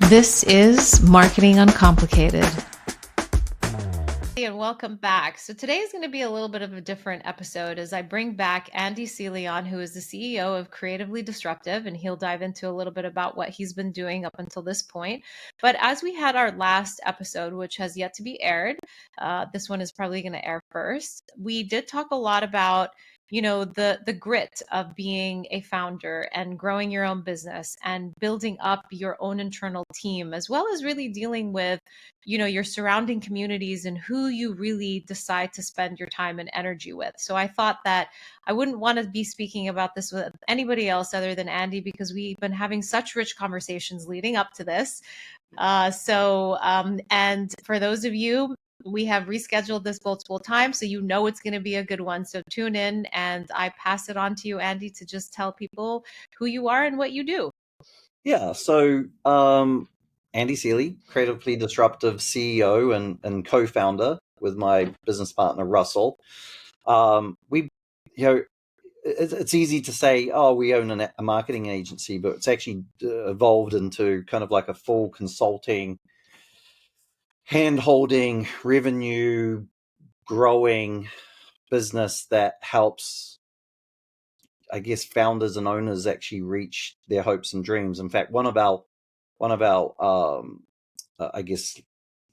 This is Marketing Uncomplicated. And welcome back. So today is going to be a little bit of a different episode as I bring back Andy Seeley on, who is the CEO of Creatively Disruptive, and he'll dive into a little bit about what he's been doing up until this point. But as we had our last episode, which has yet to be aired, this one is probably going to air first. We did talk a lot about the grit of being a founder and growing your own business and building up your own internal team, as well as really dealing with your surrounding communities and who you really decide to spend your time and energy with. So I thought that I wouldn't want to be speaking about this with anybody else other than Andy, because we've been having such rich conversations leading up to this. And for those of you, we have rescheduled this multiple times, so it's going to be a good one. So tune in, and I pass it on to you, Andy, to just tell people who you are and what you do. Yeah, so Andy Seeley, Creatively Disruptive CEO and co-founder with my business partner Russell. It's easy to say, oh, we own a marketing agency, but it's actually evolved into kind of like a full consulting, hand-holding, revenue growing business that helps, I guess, founders and owners actually reach their hopes and dreams. In fact, one of our I guess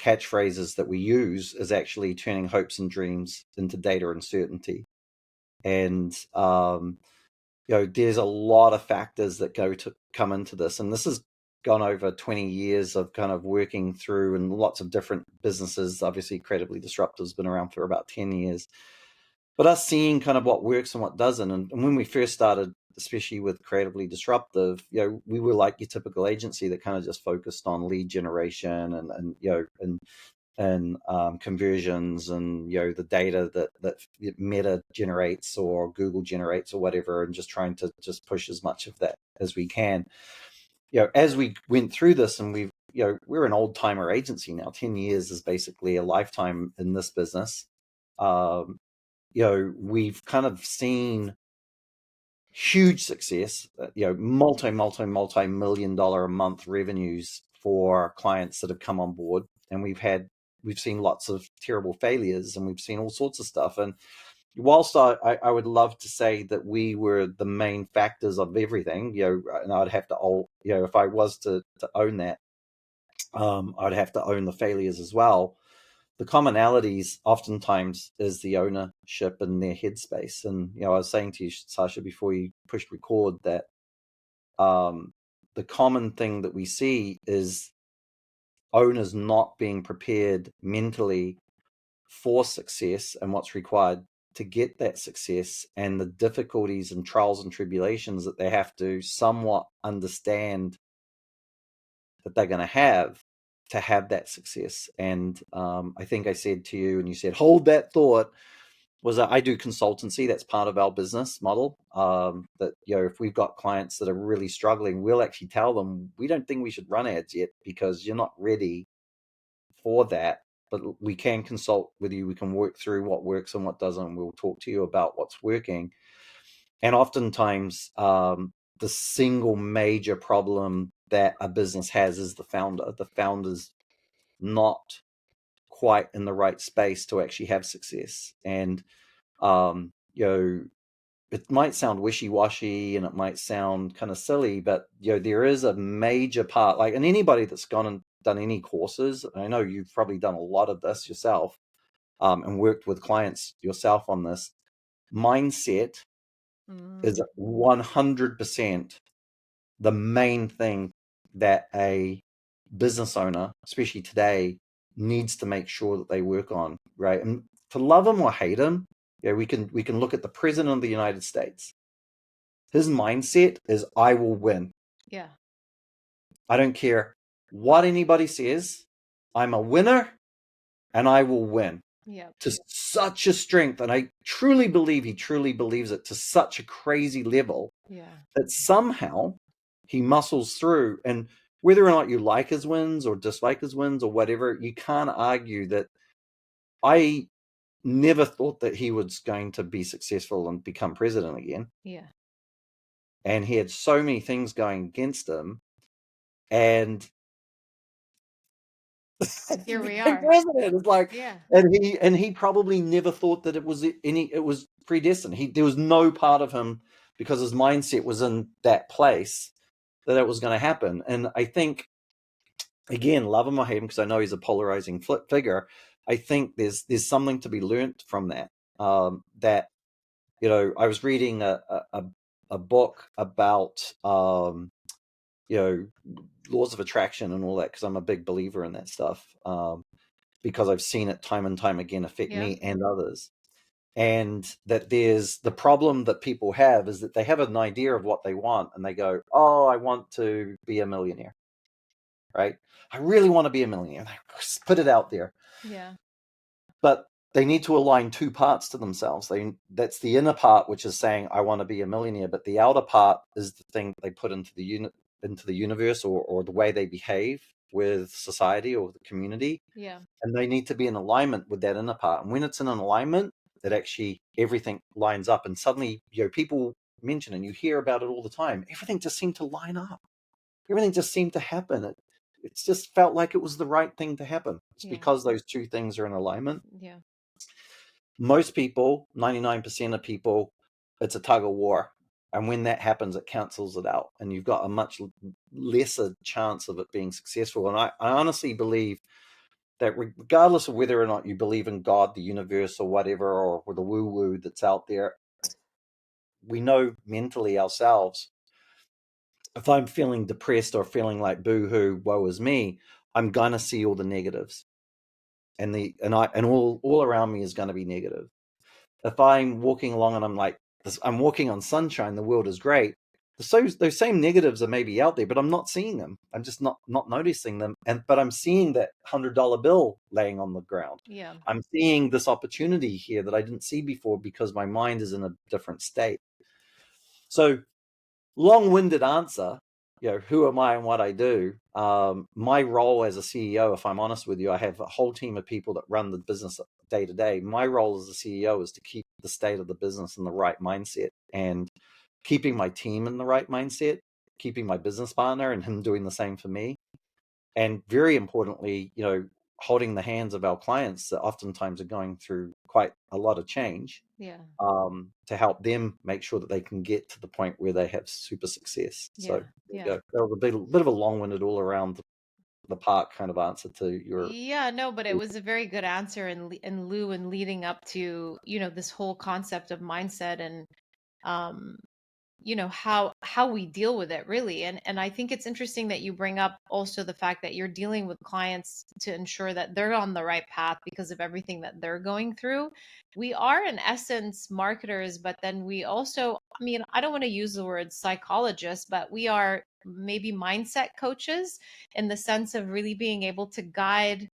catchphrases that we use is actually turning hopes and dreams into data and certainty. And there's a lot of factors that come into this, and this has gone over 20 years of kind of working through and lots of different businesses. Obviously, Creatively Disruptive has been around for about 10 years. But us seeing kind of what works and what doesn't. And when we first started, especially with Creatively Disruptive, we were like your typical agency that kind of just focused on lead generation and conversions and the data that Meta generates or Google generates or whatever, and just trying to just push as much of that as we can. As we went through this, and we're an old timer agency now. 10 years is basically a lifetime in this business. We've kind of seen huge success, multi-million-dollar a month revenues for clients that have come on board. And we've seen lots of terrible failures, and we've seen all sorts of stuff. And whilst I would love to say that we were the main factors of everything, and I'd have to, if I was to own that, I'd have to own the failures as well. The commonalities oftentimes is the ownership and their headspace. And, I was saying to you, Sasha, before you pushed record, that the common thing that we see is owners not being prepared mentally for success and what's required to get that success, and the difficulties and trials and tribulations that they have to somewhat understand that they're going to have that success. And I think I said to you, and you said, hold that thought, was that I do consultancy. That's part of our business model. That, if we've got clients that are really struggling, we'll actually tell them, we don't think we should run ads yet because you're not ready for that. But we can consult with you. We can work through what works and what doesn't. We'll talk to you about what's working. And oftentimes, the single major problem that a business has is the founder. The founder's not quite in the right space to actually have success. And, it might sound wishy-washy and it might sound kind of silly, but, there is a major part, and anybody that's gone and done any courses, I know you've probably done a lot of this yourself, and worked with clients yourself on this, mindset is 100% the main thing that a business owner, especially today, needs to make sure that they work on, right? And to love him or hate him, we can look at the president of the United States. His mindset is, I will win. Yeah. I don't care what anybody says. I'm a winner and I will win. Yeah. To such a strength, and I truly believe he truly believes it, to such a crazy level, that somehow he muscles through. And whether or not you like his wins or dislike his wins or whatever, you can't argue that I never thought that he was going to be successful and become president again. Yeah. And he had so many things going against him. And Here He we became are. president. It's like, Yeah. and he probably never thought that it was predestined. There was no part of him, because his mindset was in that place, that it was going to happen. And I think, again, love him or hate him, because I know he's a polarizing figure, I think there's something to be learnt from that. That, I was reading a book about laws of attraction and all that, because I'm a big believer in that stuff, because I've seen it time and time again affect Yeah. me and others. And that there's the problem that people have is that they have an idea of what they want, and they go, oh, I want to be a millionaire, right? I really want to be a millionaire. They put it out there. Yeah. But they need to align two parts to themselves. That's the inner part, which is saying, I want to be a millionaire, but the outer part is the thing they put into the universe, or the way they behave with society or the community. Yeah. And they need to be in alignment with that inner part. And when it's in an alignment, that actually everything lines up. And suddenly, people mention, and you hear about it all the time, everything just seemed to line up. Everything just seemed to happen. It's just felt like it was the right thing to happen. It's Yeah. because those two things are in alignment. Yeah. Most people, 99% of people, it's a tug of war. And when that happens, it cancels it out. And you've got a much lesser chance of it being successful. And I honestly believe that regardless of whether or not you believe in God, the universe, or whatever, or the woo-woo that's out there, we know mentally ourselves, if I'm feeling depressed or feeling like boo-hoo, woe is me, I'm gonna see all the negatives. And all around me is gonna be negative. If I'm walking along and I'm like, I'm walking on sunshine, the world is great, those same negatives are maybe out there, but I'm not seeing them. I'm just not noticing them. But I'm seeing that $100 bill laying on the ground. Yeah. I'm seeing this opportunity here that I didn't see before, because my mind is in a different state. So, long-winded answer, who am I and what I do? My role as a CEO, if I'm honest with you, I have a whole team of people that run the business day to day. My role as a CEO is to keep the state of the business in the right mindset, and keeping my team in the right mindset, keeping my business partner and him doing the same for me. And very importantly, holding the hands of our clients that oftentimes are going through quite a lot of change, Yeah. to help them make sure that they can get to the point where they have super success. So Yeah. Yeah. that was a bit of a long-winded, all around the park kind of answer to your. Yeah, no, but it was a very good answer in lieu and leading up to, this whole concept of mindset and um how we deal with it really. And I think it's interesting that you bring up also the fact that you're dealing with clients to ensure that they're on the right path because of everything that they're going through. We are in essence marketers, but then we also, I mean, I don't want to use the word psychologist, but we are maybe mindset coaches in the sense of really being able to guide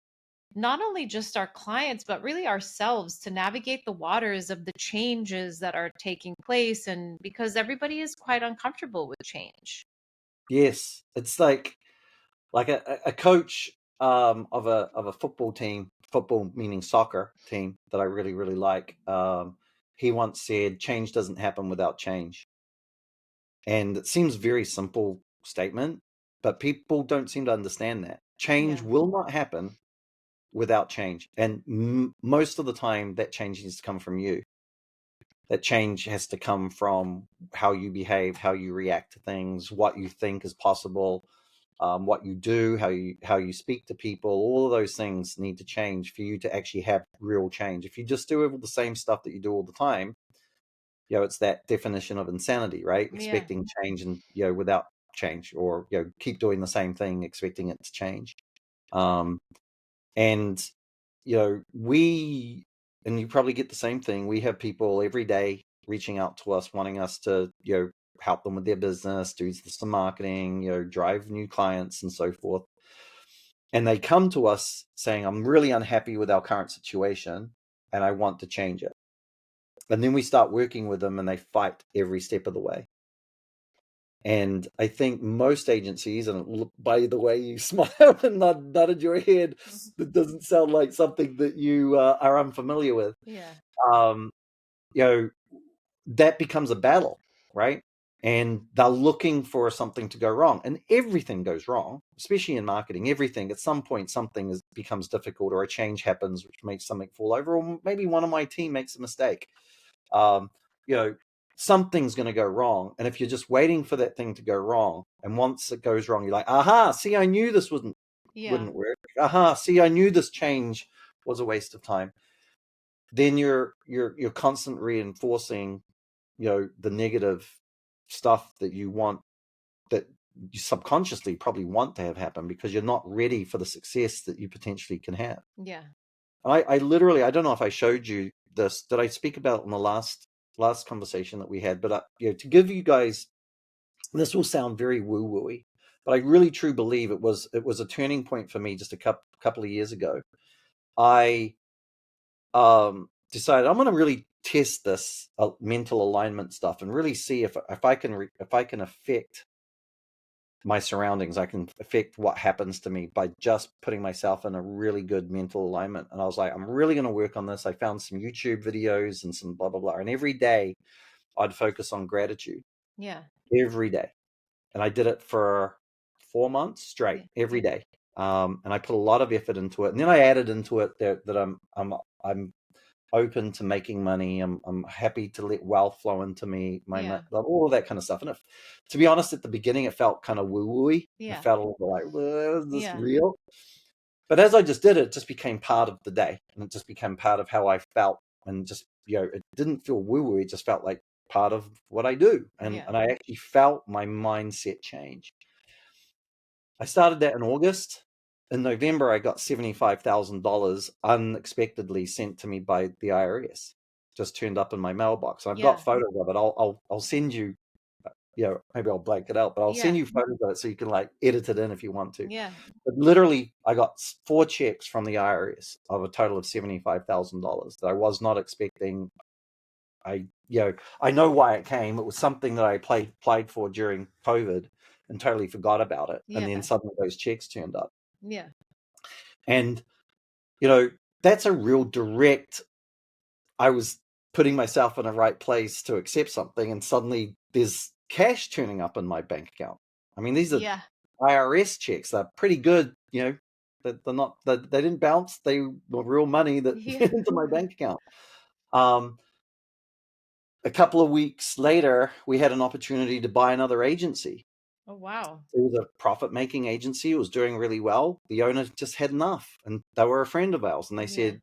not only just our clients, but really ourselves to navigate the waters of the changes that are taking place. And because everybody is quite uncomfortable with change. Yes, it's like a coach, of a football team, football meaning soccer team, that I really really like. He once said, change doesn't happen without change. And it seems very simple statement, but people don't seem to understand that change Yeah. will not happen without change. And most of the time, that change needs to come from you. That change has to come from how you behave, how you react to things, what you think is possible, what you do, how you speak to people. All of those things need to change for you to actually have real change. If you just do all the same stuff that you do all the time, it's that definition of insanity, right? Yeah. Expecting change, and without change, or keep doing the same thing expecting it to change. Um, and we, and you probably get the same thing, we have people every day reaching out to us, wanting us to help them with their business, do some marketing, drive new clients and so forth. And they come to us saying, I'm really unhappy with our current situation and I want to change it. And then we start working with them, and they fight every step of the way. And I think most agencies, and by the way you smile and nodded your head, Mhm. that doesn't sound like something that you are unfamiliar with. Yeah. Um, that becomes a battle, right? and they're looking for something to go wrong, and everything goes wrong, especially in marketing. Everything, at some point, something becomes difficult, or a change happens which makes something fall over, or maybe one of my team makes a mistake. You know, something's going to go wrong, and if you're just waiting for that thing to go wrong, and once it goes wrong, you're like, aha, see, I knew this wouldn't work. Aha, see, I knew this change was a waste of time. Then you're constantly reinforcing, the negative stuff that you want, that you subconsciously probably want to have happen, because you're not ready for the success that you potentially can have. Yeah. I literally, I don't know if I showed you this. Did I speak about it in the last conversation that we had? But to give you guys, this will sound very woo wooey, but I really truly believe it was a turning point for me just a couple of years ago. I decided I'm going to really test this mental alignment stuff, and really see if I can affect my surroundings. I can affect what happens to me by just putting myself in a really good mental alignment. And I was like, I'm really going to work on this. I found some YouTube videos and some blah blah blah, and every day I'd focus on gratitude. Yeah. Every day. And I did it for 4 months straight, Yeah. every day. And I put a lot of effort into it. And then I added into it that I'm open to making money. I'm happy to let wealth flow into me, all of that kind of stuff. And to be honest, at the beginning, it felt kind of woo-wooey. It felt a little like, well, is this real? But as I just did it, it just became part of the day, and it just became part of how I felt. And just, it didn't feel woo-wooey. It just felt like part of what I do. And I actually felt my mindset change. I started that in August. In November, I got $75,000 unexpectedly sent to me by the IRS. Just turned up in my mailbox. I've got photos of it. I'll send you. Maybe I'll blank it out, but I'll send you photos of it so you can edit it in if you want to. Yeah. But literally, I got 4 checks from the IRS of a total of $75,000 that I was not expecting. I know why it came. It was something that I applied for during COVID and totally forgot about it. And then suddenly those checks turned up. Yeah. And, that's a real direct, I was putting myself in the right place to accept something, and suddenly there's cash turning up in my bank account. I mean, these are IRS checks. They're pretty good, they're not, they didn't bounce. They were real money that went into my bank account. A couple of weeks later, we had an opportunity to buy another agency. Oh, wow. It was a profit-making agency. It was doing really well. The owner just had enough, and they were a friend of ours. And they said,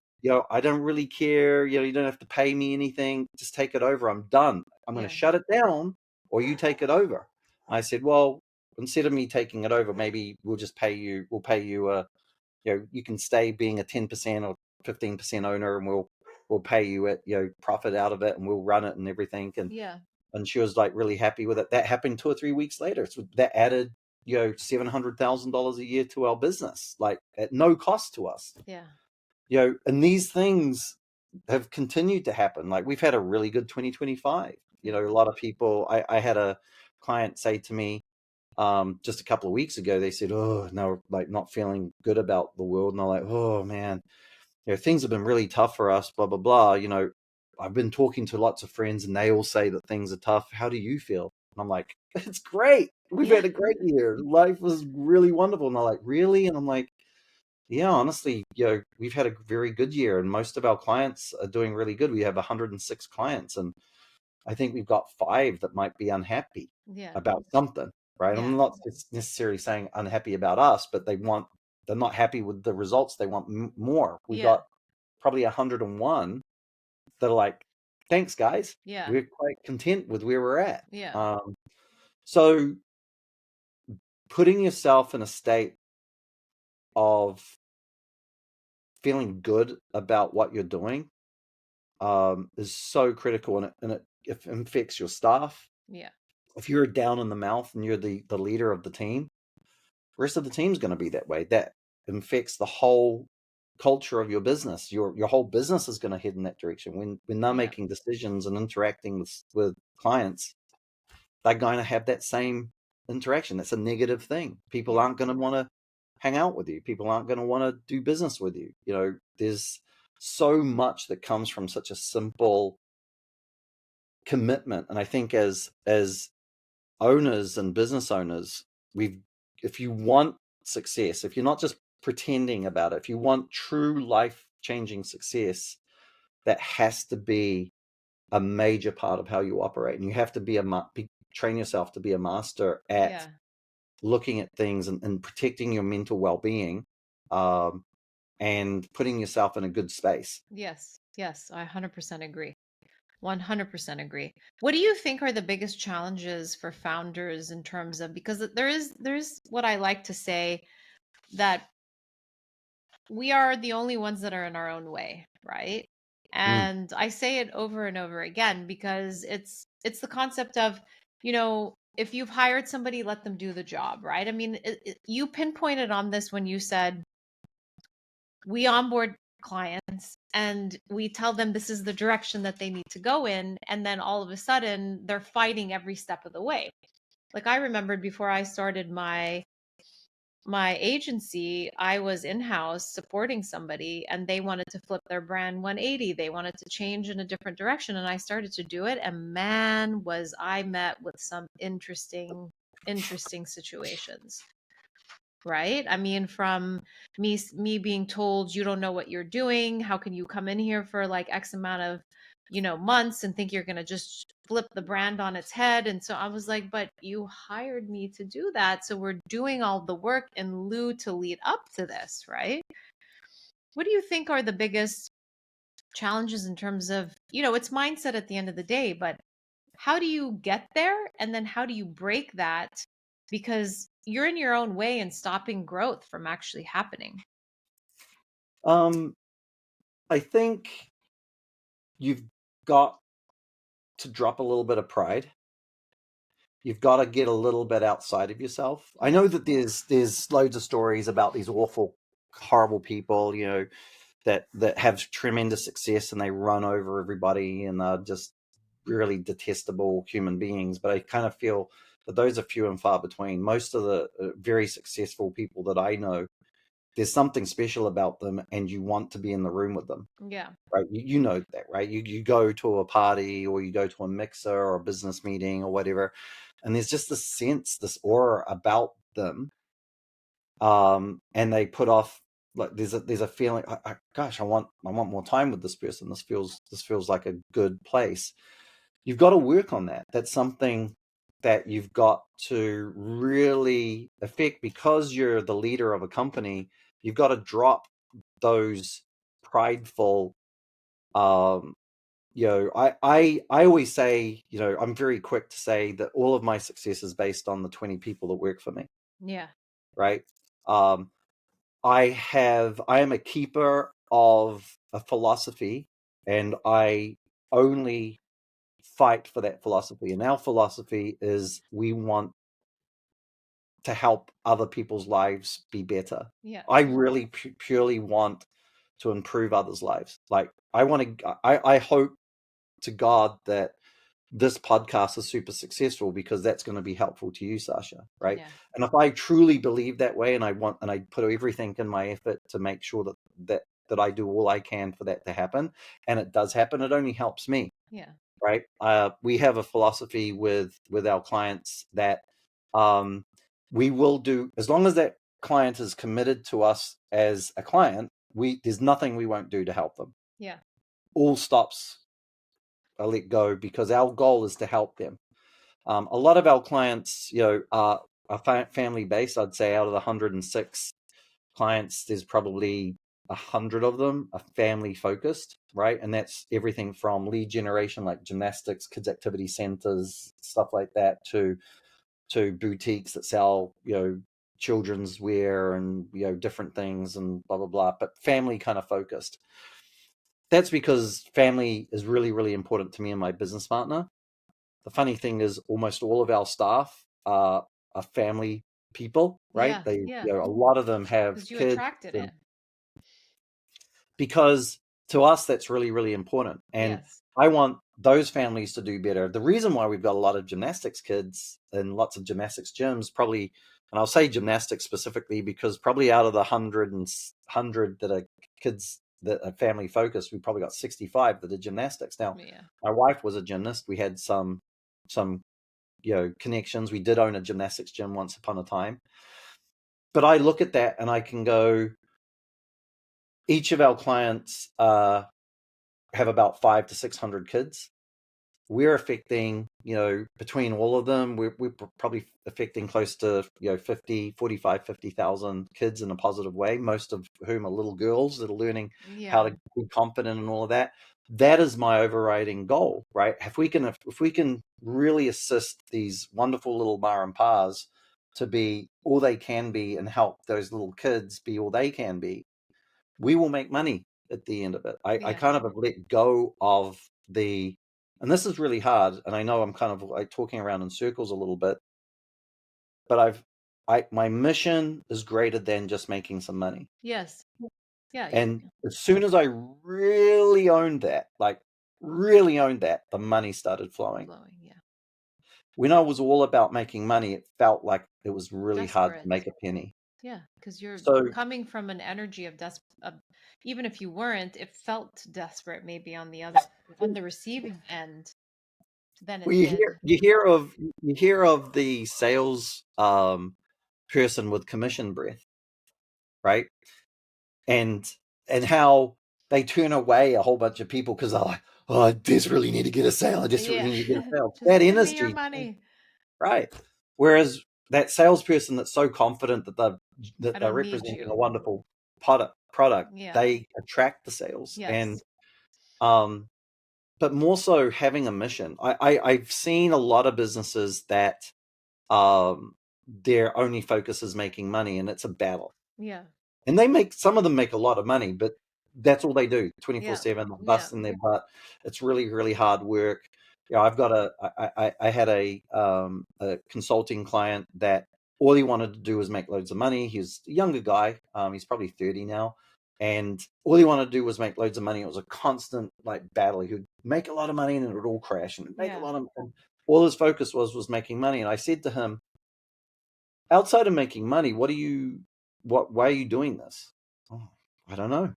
I don't really care. You don't have to pay me anything. Just take it over. I'm done. I'm going to shut it down, or you take it over. And I said, well, instead of me taking it over, maybe we'll just pay you. We'll pay you you can stay being a 10% or 15% owner, and we'll pay you profit out of it, and we'll run it and everything. And she was like really happy with it. That happened 2 or 3 weeks later. So that added $700,000 a year to our business, like at no cost to us. And these things have continued to happen. Like, we've had a really good 2025. A lot of people. I had a client say to me, just a couple of weeks ago, they said, oh no, like not feeling good about the world. And I'm like, oh man, things have been really tough for us, blah, blah, blah. I've been talking to lots of friends, and they all say that things are tough. How do you feel? And I'm like, it's great. We've had a great year. Life was really wonderful. And they're like, really? And I'm like, yeah, honestly, we've had a very good year, and most of our clients are doing really good. We have 106 clients, and I think we've got 5 that might be unhappy about something, right? I'm not necessarily saying unhappy about us, but they're not happy with the results. They want more. We got probably 101 that are like, thanks guys. We're quite content with where we're at. So putting yourself in a state of feeling good about what you're doing is so critical, and it affects your staff. If you're down in the mouth and you're the leader of the team, the rest of the team's going to be that way. That affects the whole culture of your business. Your whole business is going to head in that direction. When they're making decisions and interacting with clients, they're going to have that same interaction. That's a negative thing. People aren't going to want to hang out with you. People aren't going to want to do business with you. There's so much that comes from such a simple commitment. And I think as owners and business owners, if you want success, if you're not just pretending about it, if you want true life-changing success, that has to be a major part of how you operate. And you have to train yourself to be a master at looking at things and protecting your mental well-being, and putting yourself in a good space. Yes. Yes. I 100% agree. 100% agree. What do you think are the biggest challenges for founders in terms of, because there's what I like to say, that we are the only ones that are in our own way, right? And I say it over and over again because it's the concept of, if you've hired somebody, let them do the job, right? I mean, you pinpointed on this when you said we onboard clients and we tell them this is the direction that they need to go in, and then all of a sudden they're fighting every step of the way. Like, I remembered before I started my agency, I was in-house supporting somebody and they wanted to flip their brand 180. They wanted to change in a different direction, and I started to do it, and man, was I met with some interesting situations. Right? I mean, from me being told, you don't know what you're doing. How can you come in here for like X amount of, months and think you're going to just flip the brand on its head? And so I was like, but you hired me to do that. So we're doing all the work in lieu to lead up to this, right? What do you think are the biggest challenges in terms of, it's mindset at the end of the day, but how do you get there? And then how do you break that? Because you're in your own way and stopping growth from actually happening. I think you've got to drop a little bit of pride. You've got to get a little bit outside of yourself. I know that there's loads of stories about these awful, horrible people, that have tremendous success and they run over everybody and are just really detestable human beings. But I kind of feel that those are few and far between. Most of the very successful people that I know, there's something special about them, and you want to be in the room with them. Yeah. Right? You know that, right? You go to a party or you go to a mixer or a business meeting or whatever, and there's just this sense, this aura about them, and they put off, like there's a feeling, gosh, I want more time with this person. This feels like a good place. You've got to work on that. That's something that you've got to really affect, because you're the leader of a company. You've got to drop those prideful, I always say, I'm very quick to say that all of my success is based on the 20 people that work for me. Yeah. Right? I am a keeper of a philosophy, and I only fight for that philosophy. And our philosophy is we want to help other people's lives be better. Yeah. I really purely want to improve others' lives. Like, I hope to God that this podcast is super successful, because that's going to be helpful to you, Sasha, right? Yeah. And if I truly believe that way, and I put everything in my effort to make sure that I do all I can for that to happen, and it does happen, it only helps me. Yeah. Right? We have a philosophy with our clients that, we will do, as long as that client is committed to us as a client, there's nothing we won't do to help them. Yeah. All stops are let go, because our goal is to help them. A lot of our clients, are family based. I'd say out of the 106 clients, there's probably 100 of them are family focused, right? And that's everything from lead generation, like gymnastics, kids activity centers, stuff like that, to boutiques that sell, children's wear and, different things and blah, blah, blah, but family kind of focused. That's because family is really, really important to me and my business partner. The funny thing is, almost all of our staff are family people, right? Yeah. They, Yeah. a lot of them have Because you kids, attracted it. because to us that's really, really important, and Yes. I want those families to do better. The reason why we've got a lot of gymnastics kids and lots of gymnastics gyms, probably, and I'll say gymnastics specifically because probably out of the 100 that are kids that are family focused, we probably got 65 that are gymnastics. Now, Yeah. my wife was a gymnast. We had some connections. We did own a gymnastics gym once upon a time. But I look at that and I can go, each of our clients have about 500 to 600 kids. We're affecting, between all of them, we're probably affecting close to, 50,000 kids in a positive way, most of whom are little girls that are learning how to be confident and all of that. That is my overriding goal, right? If we can really assist these wonderful little ma and pas to be all they can be and help those little kids be all they can be, we will make money at the end of it. I kind of have let go of and this is really hard, and I know I'm kind of like talking around in circles a little bit, but my mission is greater than just making some money. Yes. Yeah. And as soon as I really owned that, the money started flowing. Yeah. When I was all about making money, it felt like it was really hard to make a penny. Yeah, because you're So coming from an energy of even if you weren't, it felt desperate maybe on the receiving end than it did. you hear of the sales person with commission breath, right? And how they turn away a whole bunch of people because they're like, oh, I desperately need to get a sale. I desperately need to get a sale. Just That give me your industry, money. right? Whereas that salesperson that's so confident that I they're don't need representing you. a wonderful product, Yeah. they attract the sales. Yes. And but more so having a mission. I've seen a lot of businesses that their only focus is making money, and it's a battle. Yeah. And some of them make a lot of money, but that's all they do 24/7, busting their butt. It's really, really hard work. I've got I had a consulting client that all he wanted to do was make loads of money. He's a younger guy. He's probably 30 now. And all he wanted to do was make loads of money. It was a constant battle. He would make a lot of money and it would all crash, and make a lot of, and all his focus was making money. And I said to him, outside of making money, why are you doing this? Oh, I don't know.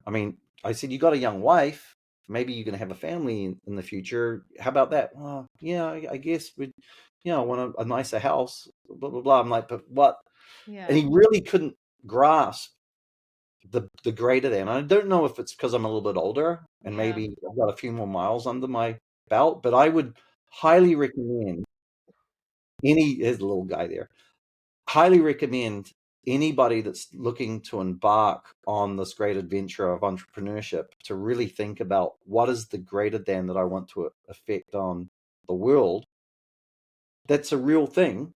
I mean, I said, you got a young wife. Maybe you're going to have a family in the future. How about that? Well, yeah, I guess I want a nicer house, blah, blah, blah. I'm like, but what? Yeah. And he really couldn't grasp the greater than. I don't know if it's because I'm a little bit older and maybe I've got a few more miles under my belt, but I would highly recommend there's a little guy there. Highly recommend anybody that's looking to embark on this great adventure of entrepreneurship to really think about what is the greater than that I want to affect on the world. That's a real thing.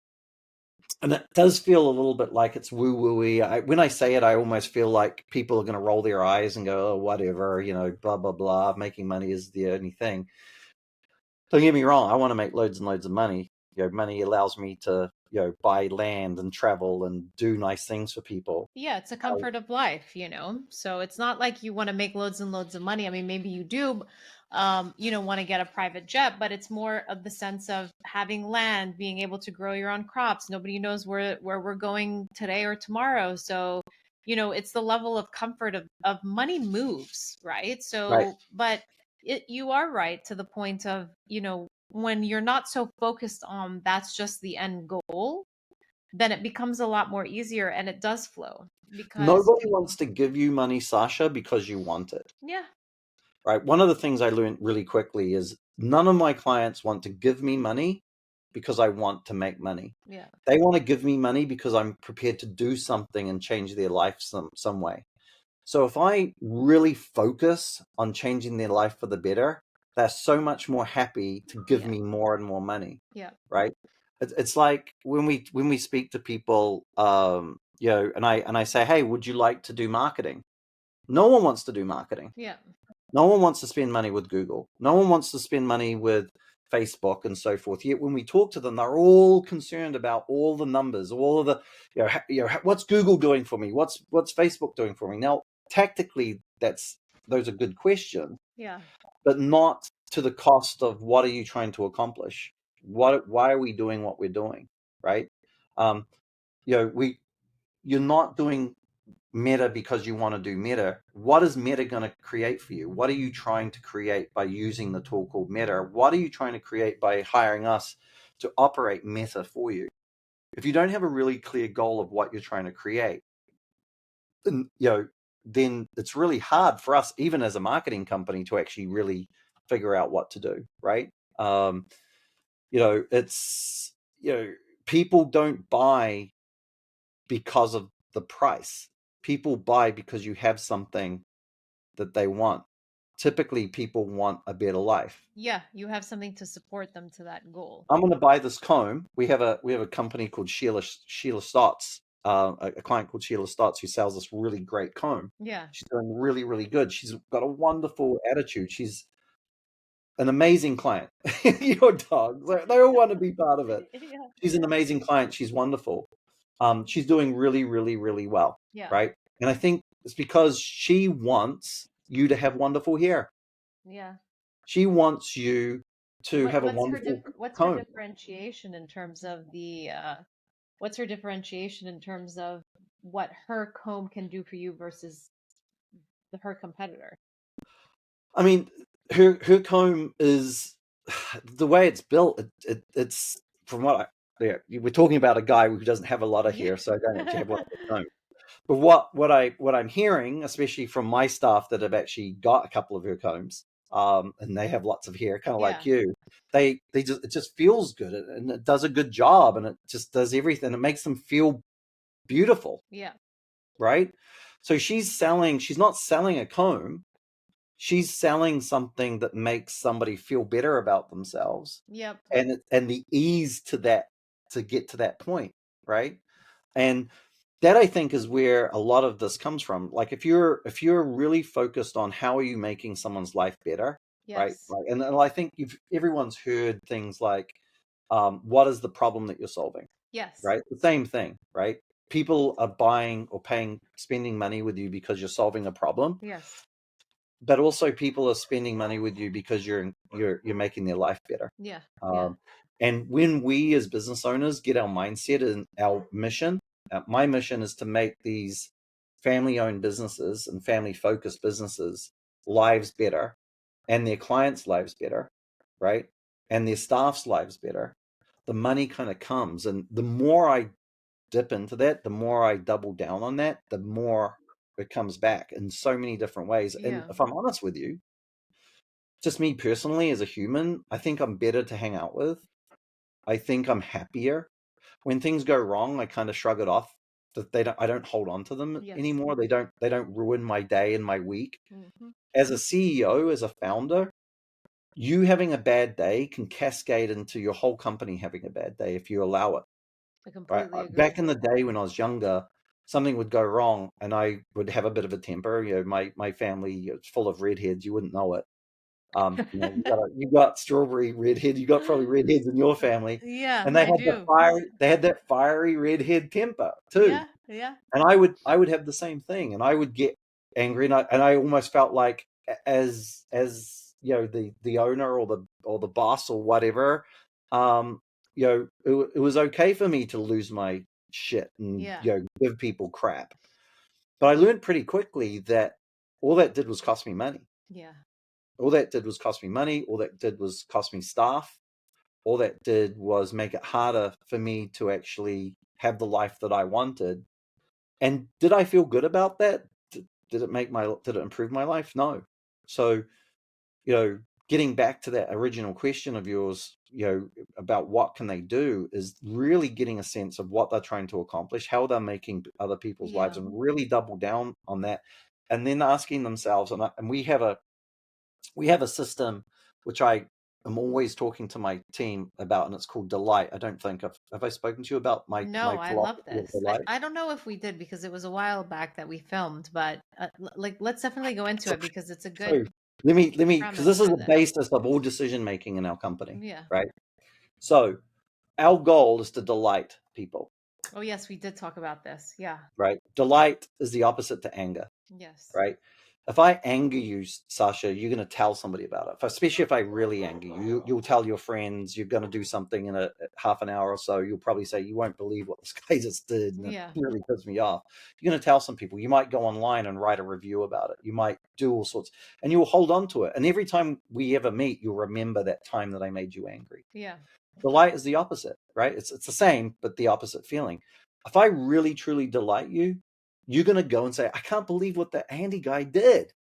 And it does feel a little bit like it's woo-woo-y. When I say it, I almost feel like people are going to roll their eyes and go, oh, whatever, blah, blah, blah. Making money is the only thing. Don't get me wrong. I want to make loads and loads of money. Money allows me to, buy land and travel and do nice things for people. Yeah, it's a comfort of life, So it's not like you want to make loads and loads of money. I mean, maybe you do, want to get a private jet, but it's more of the sense of having land, being able to grow your own crops. Nobody knows where we're going today or tomorrow. So, it's the level of comfort of money moves, right? So, Right. but you are right to the point of, when you're not so focused on that's just the end goal, then it becomes a lot more easier and it does flow because nobody wants to give you money, Sasha, because you want it. Yeah. Right. One of the things I learned really quickly is none of my clients want to give me money because I want to make money. Yeah. They want to give me money because I'm prepared to do something and change their life some way. So if I really focus on changing their life for the better, they're so much more happy to give me more and more money. Yeah. Right. It's like when we speak to people, and I say, hey, would you like to do marketing? No one wants to do marketing. Yeah. No one wants to spend money with Google. No one wants to spend money with Facebook and so forth. Yet when we talk to them, they're all concerned about all the numbers, all of the, what's Google doing for me? What's Facebook doing for me? Now, tactically, those are good questions. Yeah. But not to the cost of what are you trying to accomplish? Why are we doing what we're doing? Right? You're not doing Meta because you want to do Meta. What is Meta going to create for you? What are you trying to create by using the tool called Meta? What are you trying to create by hiring us to operate meta for you. If you don't have a really clear goal of what you're trying to create, then, then it's really hard for us, even as a marketing company, to actually really figure out what to do, right? It's, people don't buy because of the price. People buy because you have something that they want. Typically, people want a better life. Yeah, you have something to support them to that goal. I'm going to buy this comb. We have a company called Sheila Stotts, a client called Sheila Stotts, who sells this really great comb. Yeah. She's doing really, really good. She's got a wonderful attitude. She's an amazing client. Your dogs, they all want to be part of it. Yeah. She's an amazing client. She's wonderful. She's doing really, really, really well. Yeah. Right. And I think it's because she wants you to have wonderful hair. Yeah. She wants you to have a wonderful what's her comb. differentiation in terms of what's her differentiation in terms of what her comb can do for you versus her competitor? I mean, her comb is the way it's built. It's from what we're talking about a guy who doesn't have a lot of hair, so I don't actually have one of the comb. But what I'm hearing, especially from my staff that have actually got a couple of her combs, and they have lots of hair, kind of like you, they just, it just feels good, and it does a good job, and it just does everything. It makes them feel beautiful. Yeah. Right. So she's not selling a comb. She's selling something that makes somebody feel better about themselves. Yep. And the ease to get to that point, right? And that, I think, is where a lot of this comes from. Like, if you're really focused on how are you making someone's life better, right? Yes. Like, and I think everyone's heard things like, what is the problem that you're solving? Yes. Right? The same thing, right? People are buying or spending money with you because you're solving a problem. Yes. But also, people are spending money with you because you're making their life better. Yeah. And when we as business owners get our mindset and our mission, my mission is to make these family-owned businesses and family-focused businesses lives better, and their clients' lives better, right? And their staff's lives better. The money kind of comes, and the more I dip into that, the more I double down on that, the more it comes back in so many different ways. And if I'm honest with you, just me personally as a human, I think I'm better to hang out with. I think I'm happier. When things go wrong, I kind of shrug it off. That I don't hold on to them anymore. They don't ruin my day and my week. Mm-hmm. As a CEO, as a founder, you having a bad day can cascade into your whole company having a bad day if you allow it. I Right? completely agree. Back in the day when I was younger, something would go wrong and I would have a bit of a temper. My family is full of redheads. You wouldn't know it. You got strawberry redhead. You got probably redheads in your family. Yeah, And they I had do. they had that fiery redhead temper too. Yeah. And I would have the same thing, and I would get angry, and I almost felt like, as the owner or the boss or whatever, it was okay for me to lose my shit and give people crap. But I learned pretty quickly that all that did was cost me money. Yeah. All that did was cost me money. All that did was cost me staff. All that did was make it harder for me to actually have the life that I wanted. And did I feel good about that? Did it improve my life? No. So, getting back to that original question of yours, about what can they do, is really getting a sense of what they're trying to accomplish, how they're making other people's lives, and really double down on that. And then asking themselves, and we have a system which I am always talking to my team about, and it's called Delight. I don't think have I spoken to you about my I love philosophy of this. Delight? I don't know if we did, because it was a while back that we filmed, but let's definitely go into it, because it's a good. So let me because this is the basis of all decision making in our company. Yeah. Right. So our goal is to delight people. Oh yes, we did talk about this. Yeah. Right. Delight is the opposite to anger. Yes. Right. If I anger you, Sasha, you're going to tell somebody about it. Especially if I really anger you, you'll tell your friends. You're going to do something in a half an hour or so. You'll probably say, you won't believe what this guy just did, and it really pisses me off. You're going to tell some people. You might go online and write a review about it. You might do all sorts, and you'll hold on to it. And every time we ever meet, you'll remember that time that I made you angry. Yeah. Delight is the opposite, right? It's the same, but the opposite feeling. If I really truly delight you, you're going to go and say, I can't believe what the Andy guy did.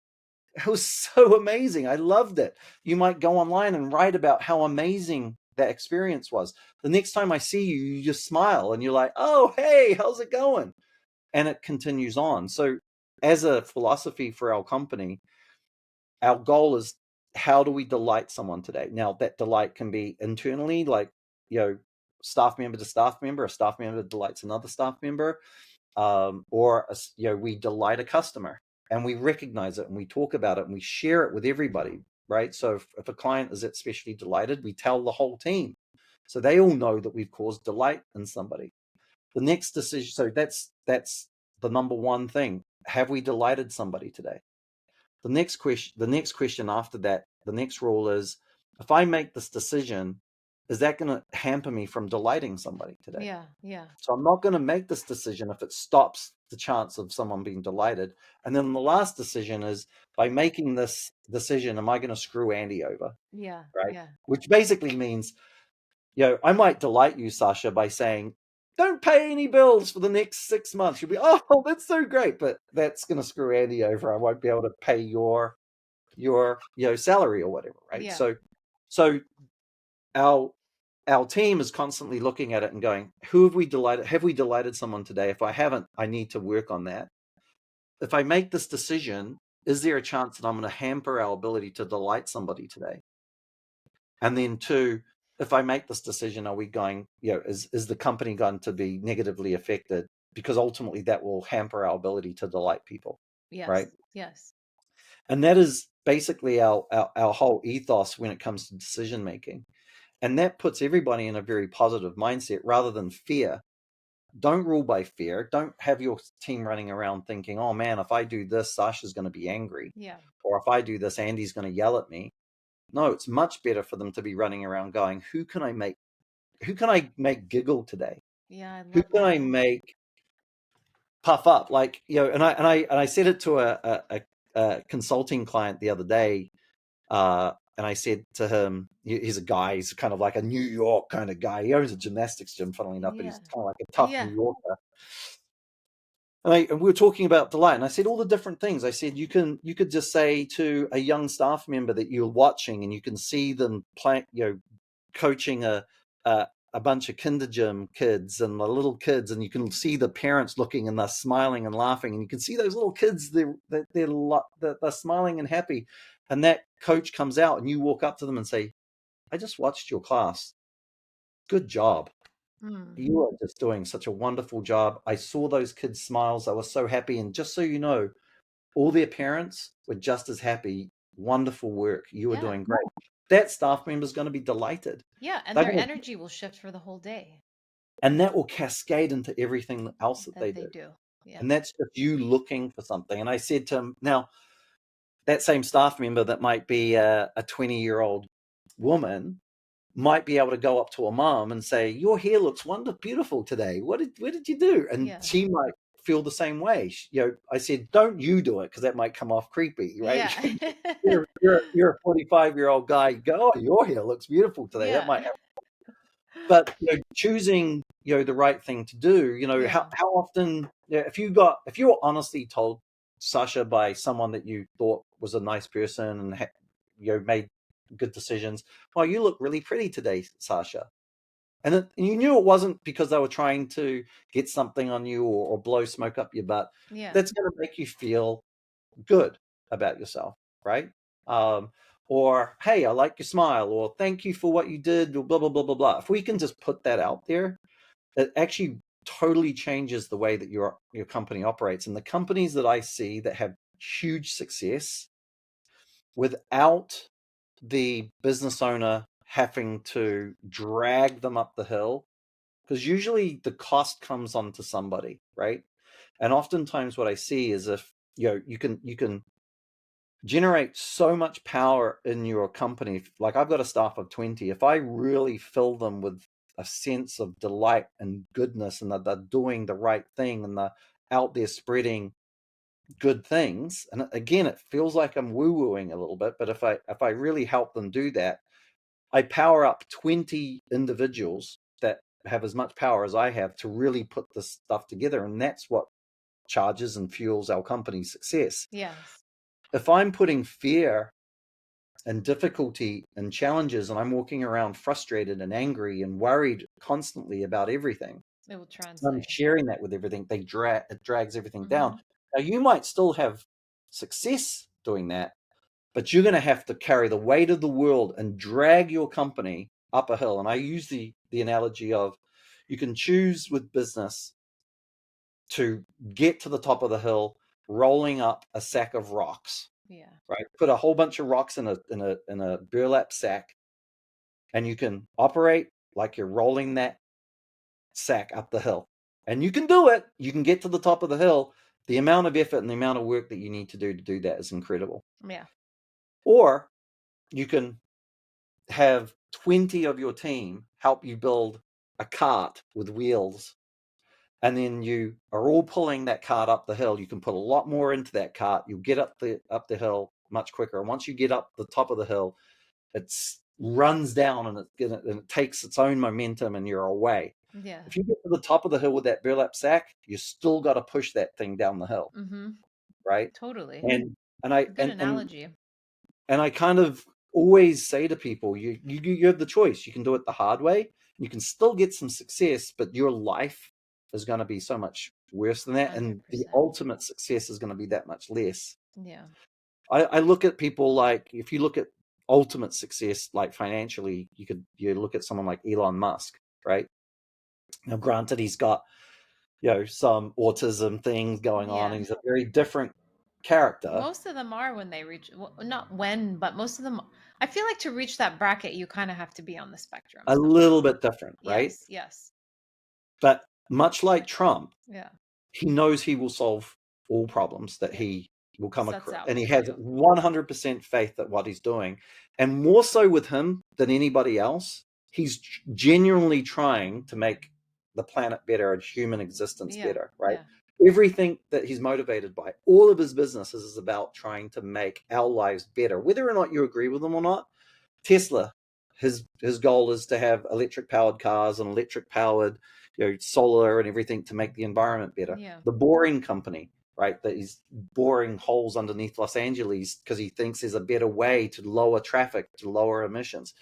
It was so amazing. I loved it. You might go online and write about how amazing that experience was. The next time I see you, you just smile and you're like, oh, hey, how's it going? And it continues on. So as a philosophy for our company, our goal is, how do we delight someone today? Now, that delight can be internally, like, staff member to staff member, a staff member delights another staff member, or we delight a customer and we recognize it and we talk about it and we share it with everybody, right? So if a client is especially delighted, we tell the whole team, so they all know that we've caused delight in somebody. The next decision, so that's the number one thing. Have we delighted somebody today? The next question after that, the next rule is, if I make this decision, is that going to hamper me from delighting somebody today? Yeah, yeah, So I'm not going to make this decision if it stops the chance of someone being delighted. And then the last decision is, by making this decision, am I going to screw Andy over? yeah, Right? yeah, Which basically means, I might delight you, Sasha, by saying, don't pay any bills for the next 6 months. You'll be, oh, that's so great. But that's going to screw Andy over. I won't be able to pay your salary or whatever. Right. yeah, So our team is constantly looking at it and going, who have we delighted? Have we delighted someone today? If I haven't, I need to work on that. If I make this decision, is there a chance that I'm going to hamper our ability to delight somebody today? And then two, if I make this decision, are we going, is the company going to be negatively affected? Because ultimately that will hamper our ability to delight people. yes, Right. yes, And that is basically our whole ethos when it comes to decision making. And that puts everybody in a very positive mindset rather than fear. Don't rule by fear. Don't have your team running around thinking, oh man, if I do this, Sasha's going to be angry. yeah, Or if I do this, Andy's going to yell at me. No, it's much better for them to be running around going, who can I make giggle today? yeah. I Who love can that. I make puff up? Like, and I said it to a consulting client the other day. And I said to him, he's a guy, he's kind of like a New York kind of guy. He owns a gymnastics gym, funnily enough, but Yeah, he's kind of like a tough New yeah, Yorker. And we were talking about delight, and I said all the different things. I said, you could just say to a young staff member that you're watching, and you can see them playing, coaching a bunch of kinder gym kids and the little kids, and you can see the parents looking and they're smiling and laughing, and you can see those little kids, they're smiling and happy. And that coach comes out, and you walk up to them and say, I just watched your class. Good job. mm, You are just doing such a wonderful job. I saw those kids' smiles. I was so happy. And just so you know, all their parents were just as happy. Wonderful work. You are yeah, doing great. That staff member is going to be delighted. yeah. And They're their going to, energy will shift for the whole day and that will cascade into everything else that that they they do. do. Yeah, And that's just you looking for something. And I said to him, now, that same staff member that might be a 20-year-old woman might be able to go up to a mom and say, your hair looks beautiful today. Where did you do? And yeah, she might feel the same way. I said, don't you do it, because that might come off creepy, right? yeah, You're a 45-year-old guy. Go, oh, your hair looks beautiful today. That yeah, might have, but choosing, the right thing to do, yeah, how often, if you were honestly told, Sasha, by someone that you thought was a nice person and made good decisions, well, you look really pretty today, Sasha. And you knew it wasn't because they were trying to get something on you, or blow smoke up your butt. yeah, That's going to make you feel good about yourself, right? Um, or, hey, I like your smile, or thank you for what you did, or blah, blah, blah, blah, blah. If we can just put that out there, it actually totally changes the way that your company operates. And the companies that I see that have huge success without the business owner having to drag them up the hill, because usually the cost comes onto somebody, right? And oftentimes what I see is, if you can generate so much power in your company. Like, I've got a staff of 20. If I really fill them with a sense of delight and goodness, and that they're doing the right thing, and they're out there spreading good things, and again, it feels like I'm woo-wooing a little bit, but if I really help them do that, I power up 20 individuals that have as much power as I have to really put this stuff together. And that's what charges and fuels our company's success. Yes. If I'm putting fear and difficulty and challenges and I'm walking around frustrated and angry and worried constantly about everything, It will I'm translate. sharing that with everything. It drags everything down. Mm-hmm. Now, you might still have success doing that, but you're going to have to carry the weight of the world and drag your company up a hill. And I use the analogy of, you can choose with business to get to the top of the hill rolling up a sack of rocks, Yeah. right? Put a whole bunch of rocks in a burlap sack, and you can operate like you're rolling that sack up the hill. And you can do it. You can get to the top of the hill. The amount of effort and the amount of work that you need to do that is incredible. Yeah. Or you can have 20 of your team help you build a cart with wheels, and then you are all pulling that cart up the hill. You can put a lot more into that cart. You'll get up the hill much quicker. And once you get up the top of the hill, it runs down and it takes its own momentum, and you're away. Yeah. If you get to the top of the hill with that burlap sack, you still got to push that thing down the hill, Mm-hmm. right? Totally. And I Good analogy. and I kind of always say to people, you have the choice. You can do it the hard way. You can still get some success, but your life is going to be so much worse than that, and the 100%. ultimate success is going to be that much less. Yeah. I look at people like, if you look at ultimate success, like financially, you look at someone like Elon Musk, right? Now, granted, he's got some autism things going on, Yeah. and he's a very different character. Most of them are when they reach, well, not when, but most of them, I feel like to reach that bracket, you kind of have to be on the spectrum A somehow. little bit different, right? Yes. Yes. But much like Trump, Yeah. he knows he will solve all problems that Yeah. he will come Sets across, out and he to has do. 100% faith that what he's doing, and more so with him than anybody else, he's genuinely trying to make the planet better and human existence Yeah. better, right? Yeah. Everything that he's motivated by, all of his businesses, is about trying to make our lives better, whether or not you agree with them or not. Tesla, his goal is to have electric powered cars and electric powered, solar and everything to make the environment better. Yeah. The Boring Company, right, that he's boring holes underneath Los Angeles because he thinks there's a better way to lower traffic, to lower emissions.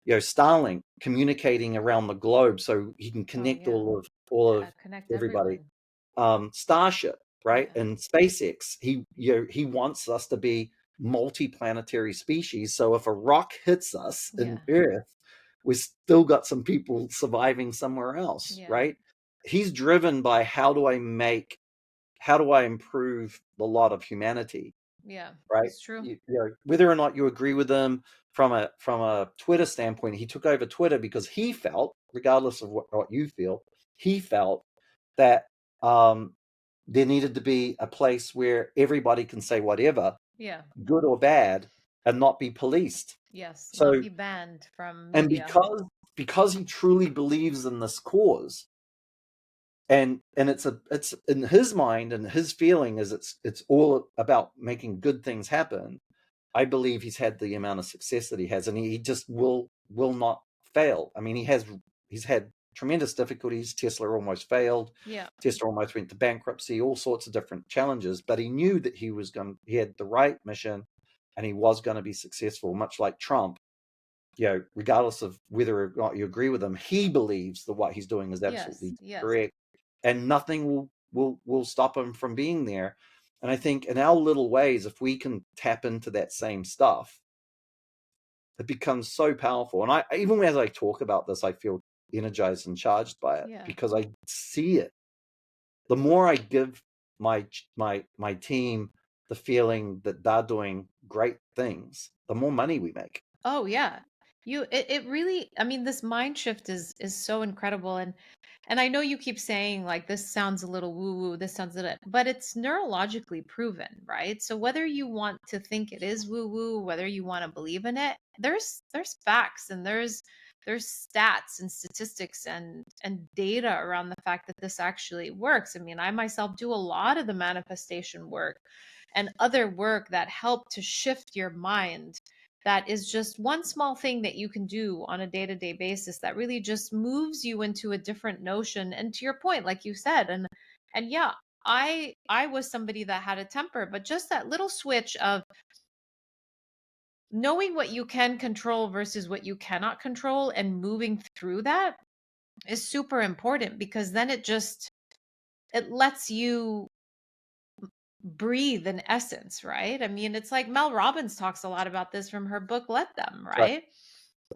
Starlink, communicating around the globe so he can Oh, connect yeah. all of Connect everybody. everyone. Starship, right, Yeah. and SpaceX. He wants us to be multi-planetary species. So if a rock hits us in Yeah. Earth, we still got some people surviving somewhere else, Yeah. right? He's driven by, how do I improve the lot of humanity, Yeah. right? It's true. Whether or not you agree with him from a Twitter standpoint, he took over Twitter because he felt, regardless of what you feel, he felt that there needed to be a place where everybody can say whatever, Yeah. good or bad, and not be policed. Yes. Not So, be banned from and media. because he truly believes in this cause, and it's in his mind, and his feeling is it's all about making good things happen. I believe he's had the amount of success that he has, and he just will not fail. I mean, he's had tremendous difficulties. Tesla almost failed. Yeah. Tesla almost went to bankruptcy. All sorts of different challenges, but he knew that he had the right mission, and he was going to be successful. Much like Trump, regardless of whether or not you agree with him, he believes that what he's doing is Yes. absolutely Yes. correct, and nothing will stop him from being there. And I think in our little ways, if we can tap into that same stuff, it becomes so powerful. And I, even as I talk about this, I feel energized and charged by it, Yeah. because I see it. The more I give my team the feeling that they're doing great things, the more money we make. Oh, yeah. It really, I mean, this mind shift is so incredible. And I know you keep saying like this sounds a little woo-woo, this sounds a little, but it's neurologically proven, right? So whether you want to think it is woo-woo, whether you want to believe in it, there's facts, and there's stats and statistics and data around the fact that this actually works. I mean, I myself do a lot of the manifestation work and other work that help to shift your mind, that is just one small thing that you can do on a day-to-day basis that really just moves you into a different notion. And to your point, like you said, and yeah, I was somebody that had a temper, but just that little switch of knowing what you can control versus what you cannot control and moving through that is super important, because then it lets you breathe in essence, right? I mean, it's like Mel Robbins talks a lot about this from her book Let Them, Right. right?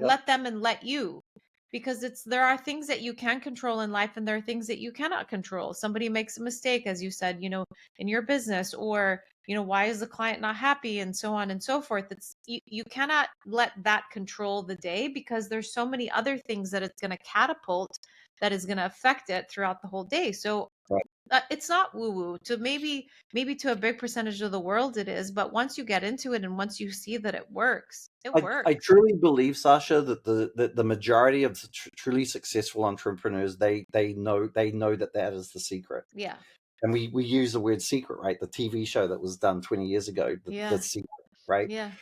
Yep. Let them and let you, because there are things that you can control in life and there are things that you cannot control. Somebody makes a mistake, as you said, in your business, or why is the client not happy, and so on and so forth. It's you cannot let that control the day, because there's so many other things that it's going to catapult, that is going to affect it throughout the whole day. So Right. it's not woo woo. To maybe to a big percentage of the world it is, but once you get into it and once you see that it works, it I works. truly believe, Sasha, that the majority of the truly successful entrepreneurs, they know that is the secret. Yeah. And we use the word secret, right? The TV show that was done 20 years ago, the Yeah. secret, right? Yeah.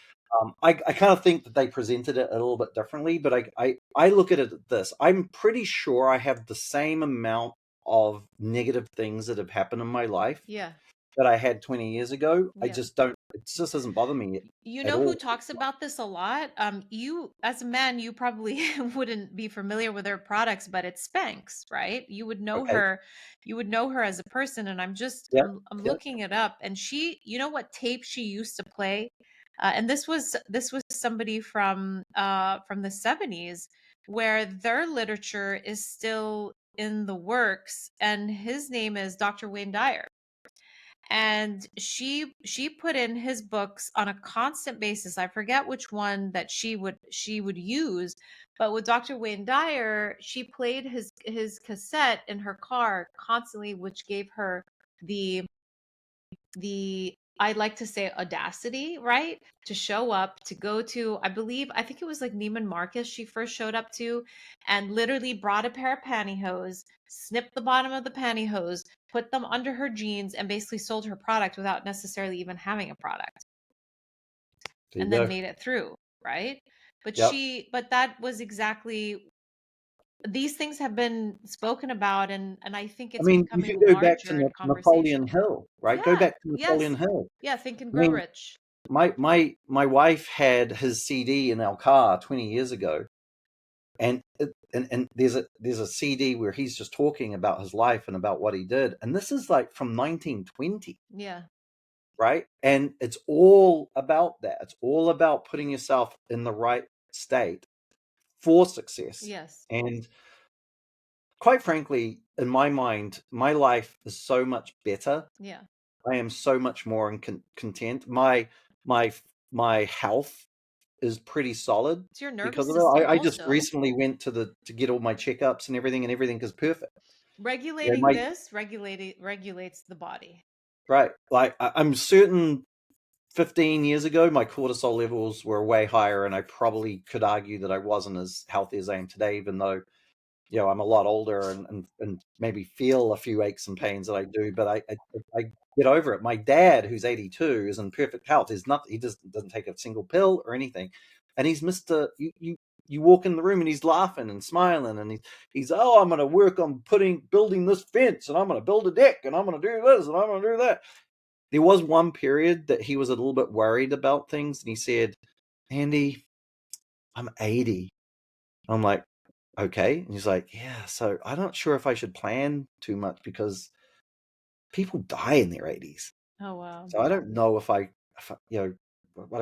I kind of think that they presented it a little bit differently, but I look at it at this. I'm pretty sure I have the same amount of negative things that have happened in my life Yeah. that I had 20 years ago. I Yeah. just don't, it just doesn't bother me You at know who all. talks about this a lot? You, as a man, you probably wouldn't be familiar with her products, but it's Spanx, right? You would know Okay. her, you would know her as a person. And Yep. I'm Yep. looking it up, and you know what tape she used to play? And this was somebody from the 70s, where their literature is still in the works, and his name is Dr. Wayne Dyer. And she put in his books on a constant basis. I forget which one that she would use, but with Dr. Wayne Dyer, she played his cassette in her car constantly, which gave her the the I'd like to say audacity, right? To show up, to go to, I think it was like Neiman Marcus she first showed up to, and literally brought a pair of pantyhose, snipped the bottom of the pantyhose, put them under her jeans, and basically sold her product without necessarily even having a product, There you and then go. made it through, right? Yep. But that was exactly, these things have been spoken about, and I think I it's mean, you becoming can go back to larger in Napoleon conversation. Hill, right? Go Yeah. back to Napoleon Yes. Hill. Yeah. Think and I Grow mean, Rich. my wife had his CD in our car 20 years ago, and there's a CD where he's just talking about his life and about what he did, and this is like from 1920, Yeah. right? And it's all about that. It's all about putting yourself in the right state for success. Yes. And quite frankly, in my mind, my life is so much better. Yeah. I am so much more content. My my health is pretty solid It's your because nervous of it. system I just also. recently went to get all my checkups and everything is perfect. Yeah, Regulating my this regulates the body. right. Like I'm certain 15 years ago, my cortisol levels were way higher, and I probably could argue that I wasn't as healthy as I am today, even though I'm a lot older and maybe feel a few aches and pains that I do, but I get over it. My dad, who's 82, is in perfect health. He doesn't take a single pill or anything, and he's Mr. You walk in the room and he's laughing and smiling, and he's I'm going to work on building this fence, and I'm going to build a deck, and I'm going to do this, and I'm going to do that. There was one period that he was a little bit worried about things, and he said, "Andy, I'm 80." I'm like, okay. And he's like, yeah, so I'm not sure if I should plan too much because people die in their 80s. Oh wow. So I don't know if what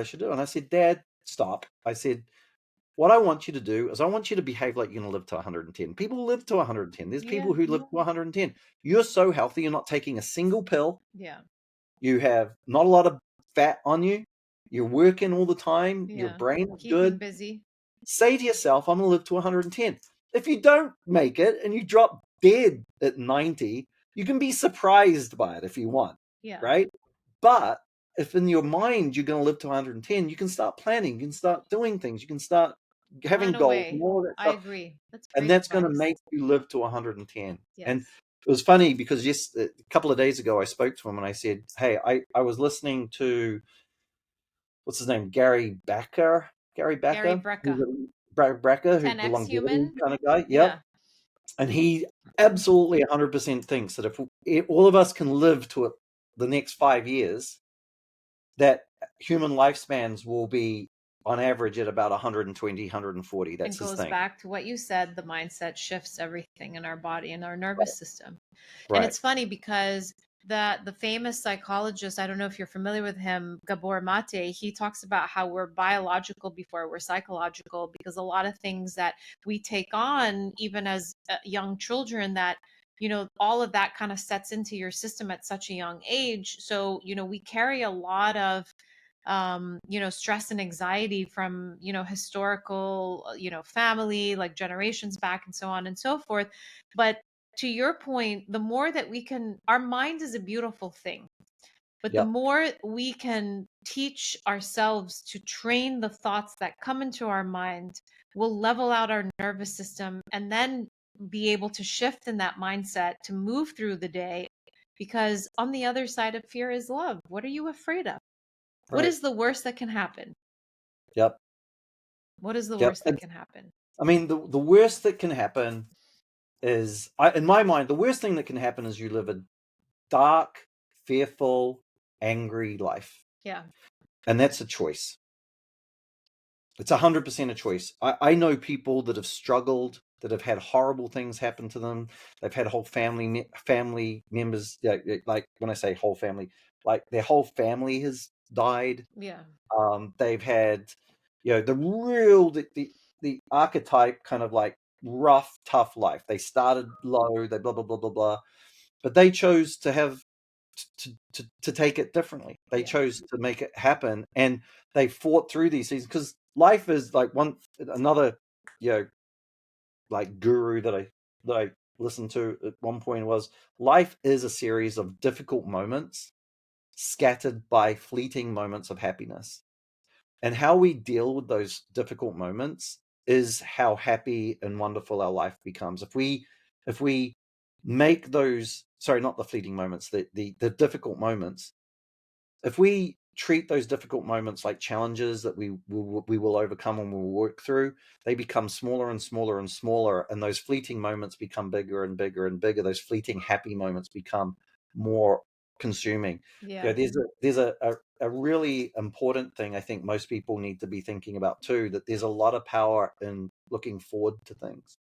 I should do. And I said, Dad, stop. I said, what I want you to do is I want you to behave like you're going to live to 110. People live to 110. There's Yeah. people who live to 110. You're so healthy. You're not taking a single pill. Yeah. You have not a lot of fat on you. You're working all the time. Your Yeah. brain is Keeping good. busy. Say to yourself, I'm going to live to 110. If you don't make it and you drop dead at 90, you can be surprised by it if you want, Yeah. right? But if in your mind you're going to live to 110, you can start planning, you can start doing things, you can start having Plan goals and away. all that I stuff. agree. That's And great that's going to advice. make you live to 110. And Yes. it was funny because a couple of days ago, I spoke to him and I said, hey, I was listening to, what's his name? Gary Becker. Gary Gary Becker, Brecka, Brecker, who's the 10x longevity human. kind of guy. Yep. Yeah. And he absolutely 100% thinks that if all of us can live to the next 5 years, that human lifespans will be on average at about 120, 140. It That's his goes thing. back to what you said, the mindset shifts everything in our body and our nervous Right. system. And Right. it's funny because the famous psychologist, I don't know if you're familiar with him, Gabor Mate, he talks about how we're biological before we're psychological, because a lot of things that we take on even as young children, that all of that kind of sets into your system at such a young age. So we carry a lot of stress and anxiety from historical family, like generations back, and so on and so forth. But to your point, the more that we can, our mind is a beautiful thing, but the Yep. more we can teach ourselves to train the thoughts that come into our mind, we'll level out our nervous system and then be able to shift in that mindset to move through the day. Because on the other side of fear is love. What are you afraid of? What Right. is the worst that can happen? Yep. What is the Yep. worst that can happen? I mean, the worst that can happen is, in my mind, the worst thing that can happen is you live a dark, fearful, angry life. Yeah. And that's a choice. It's 100% a choice. I know people that have struggled, that have had horrible things happen to them. They've had whole family members, like when I say whole family, like their whole family has died. Yeah. They've had, the archetype kind of like rough, tough life. They started low, they blah, blah, blah, blah, blah. But they chose to have to take it differently. They Yeah. chose to make it happen, and they fought through these seasons, because life is like another, like guru that I listened to at one point was, life is a series of difficult moments scattered by fleeting moments of happiness. And how we deal with those difficult moments is how happy and wonderful our life becomes. If we make those, sorry, not the fleeting moments, the difficult moments, if we treat those difficult moments like challenges that we will overcome and we'll work through, they become smaller and smaller and smaller, and those fleeting moments become bigger and bigger and bigger. Those fleeting happy moments become more consuming. Yeah. There's a really important thing I think most people need to be thinking about too, that there's a lot of power in looking forward to things.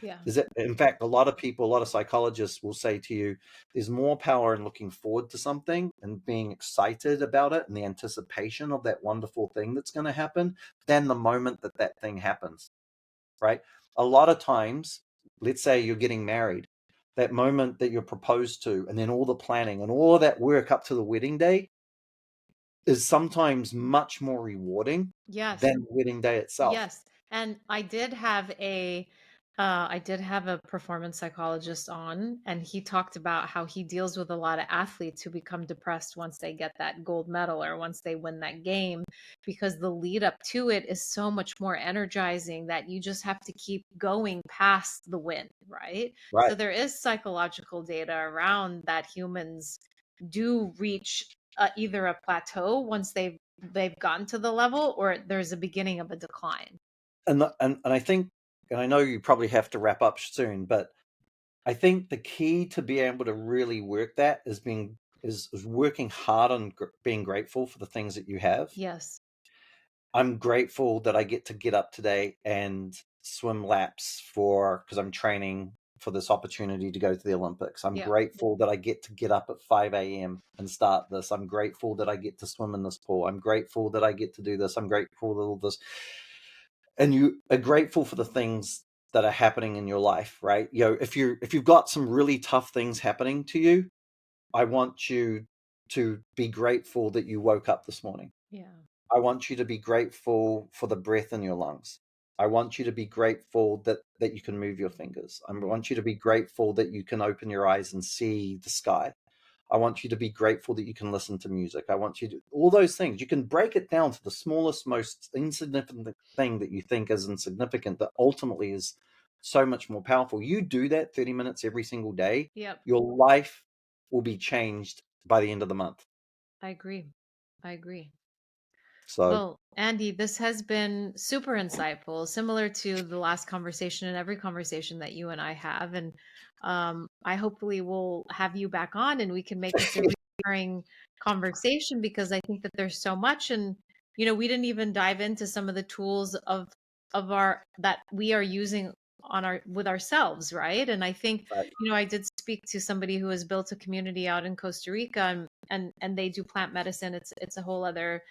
Yeah. In fact, a lot of people, a lot of psychologists will say to you, there's more power in looking forward to something and being excited about it and the anticipation of that wonderful thing that's going to happen than the moment that that thing happens, right? A lot of times, let's say you're getting married, that moment that you're proposed to, and then all the planning and all of that work up to the wedding day is sometimes much more rewarding Yes. than the wedding day itself. Yes. And I did have a performance psychologist on, and he talked about how he deals with a lot of athletes who become depressed once they get that gold medal or once they win that game, because the lead up to it is so much more energizing that you just have to keep going past the win, right? Right. So there is psychological data around that humans do reach either a plateau once they've gotten to the level, or there's a beginning of a decline. And I think, and I know you probably have to wrap up soon, but I think the key to be able to really work that is working hard on being grateful for the things that you have. Yes. I'm grateful that I get up today and swim laps because I'm training for this opportunity to go to the Olympics. I'm Yeah. grateful that I get to get up at 5 a.m. and start this. I'm grateful that I get to swim in this pool. I'm grateful that I get to do this. I'm grateful for all this. And you are grateful for the things that are happening in your life, right? If you've got some really tough things happening to you, I want you to be grateful that you woke up this morning. Yeah. I want you to be grateful for the breath in your lungs. I want you to be grateful that you can move your fingers. I want you to be grateful that you can open your eyes and see the sky. I want you to be grateful that you can listen to music. I want you to, all those things. You can break it down to the smallest, most insignificant thing that you think is insignificant, that ultimately is so much more powerful. You do that 30 minutes every single day, Yep. your life will be changed by the end of the month. I agree. I agree. So Well, Andy, this has been super insightful, similar to the last conversation and every conversation that you and I have. And I hopefully will have you back on and we can make this a recurring conversation because I think that there's so much. And, we didn't even dive into some of the tools of our that we are using on our with ourselves, right? And I think, right. I did speak to somebody who has built a community out in Costa Rica and they do plant medicine. It's a whole other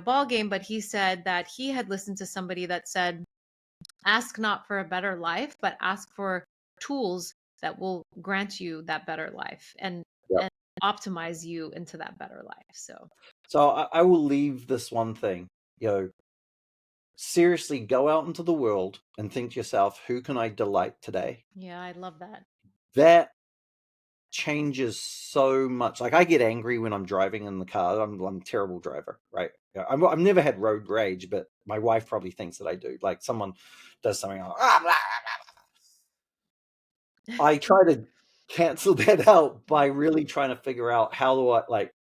ball game. But he said that he had listened to somebody that said, ask not for a better life, but ask for tools that will grant you that better life and optimize you into that better life. So I will leave this one thing, seriously, go out into the world and think to yourself, who can I delight today? Yeah, I love that. That changes so much. Like, I get angry when I'm driving in the car. I'm a terrible driver, right? I've never had road rage, but my wife probably thinks that I do. Like, someone does something, I try to cancel that out by really trying to figure out how do I, like,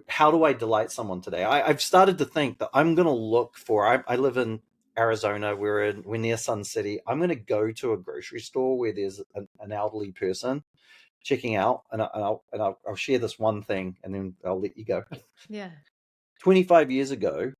how do I delight someone today? I've started to think that I'm going to look for. I live in Arizona. We're near Sun City. I'm going to go to a grocery store where there's an elderly person checking out, and I'll share this one thing, and then I'll let you go. Yeah. 25 years ago,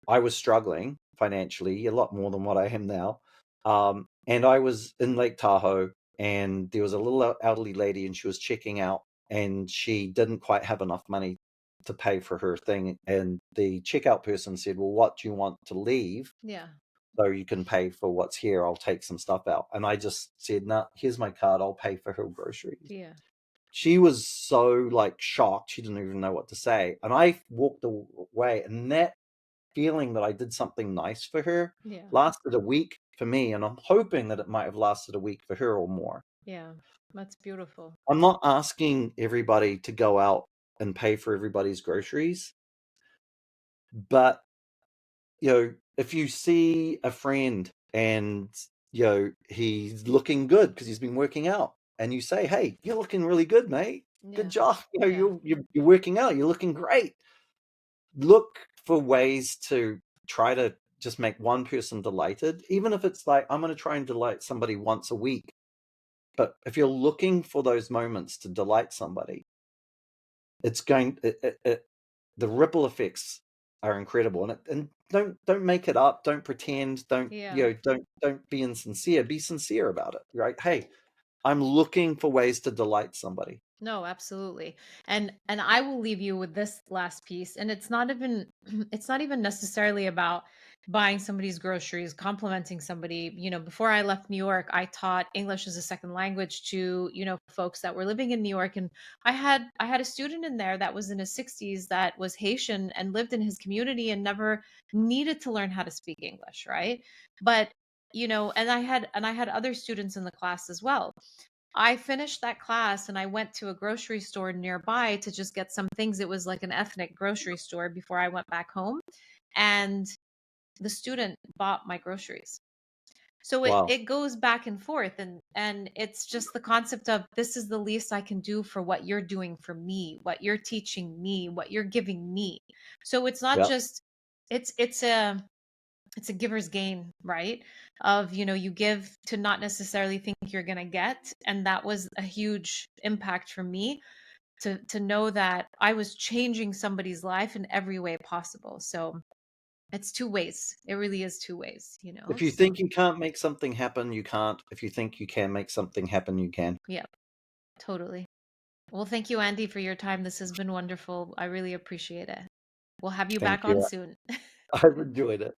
I was struggling financially a lot more than what I am now, and I was in Lake Tahoe, and there was a little elderly lady, and she was checking out, and she didn't quite have enough money to pay for her thing, and the checkout person said, "Well, what do you want to leave Yeah. so you can pay for what's here? I'll take some stuff out." And I just said, "No, here's my card. I'll pay for her groceries." Yeah. She was so, like, shocked. She didn't even know what to say. And I walked away, and that feeling that I did something nice for her Yeah. lasted a week for me. And I'm hoping that it might have lasted a week for her or more. Yeah. That's beautiful. I'm not asking everybody to go out and pay for everybody's groceries, but, if you see a friend and, he's looking good because he's been working out, and you say, "Hey, you're looking really good, mate. Good Yeah. job. Yeah. You're working out. You're looking great." Look for ways to try to just make one person delighted, even if it's like, I'm going to try and delight somebody once a week. But if you're looking for those moments to delight somebody, it's going the ripple effects are incredible. And don't make it up, don't pretend, don't Yeah. don't be insincere, be sincere about it, right? Hey, I'm looking for ways to delight somebody. No, absolutely. And I will leave you with this last piece. And it's not even it's not even necessarily about buying somebody's groceries, complimenting somebody. Before I left New York, I taught English as a second language to, folks that were living in New York. And I had a student in there that was in his 60s that was Haitian and lived in his community and never needed to learn how to speak English, right? But and I had other students in the class as well. I finished that class and I went to a grocery store nearby to just get some things. It was like an ethnic grocery store before I went back home. And the student bought my groceries. So it, Wow. it goes back and forth and it's just the concept of this is the least I can do for what you're doing for me, what you're teaching me, what you're giving me. So it's not Yep. just it's a giver's gain, right? Of, you give to not necessarily think you're going to get. And that was a huge impact for me to know that I was changing somebody's life in every way possible. So it's two ways. It really is two ways. If you So think you can't make something happen, you can't. If you think you can make something happen, you can. yeah, totally. Well, thank you, Andy, for your time. This has been wonderful. I really appreciate it. We'll have you Thank back on you. soon. I've enjoyed it.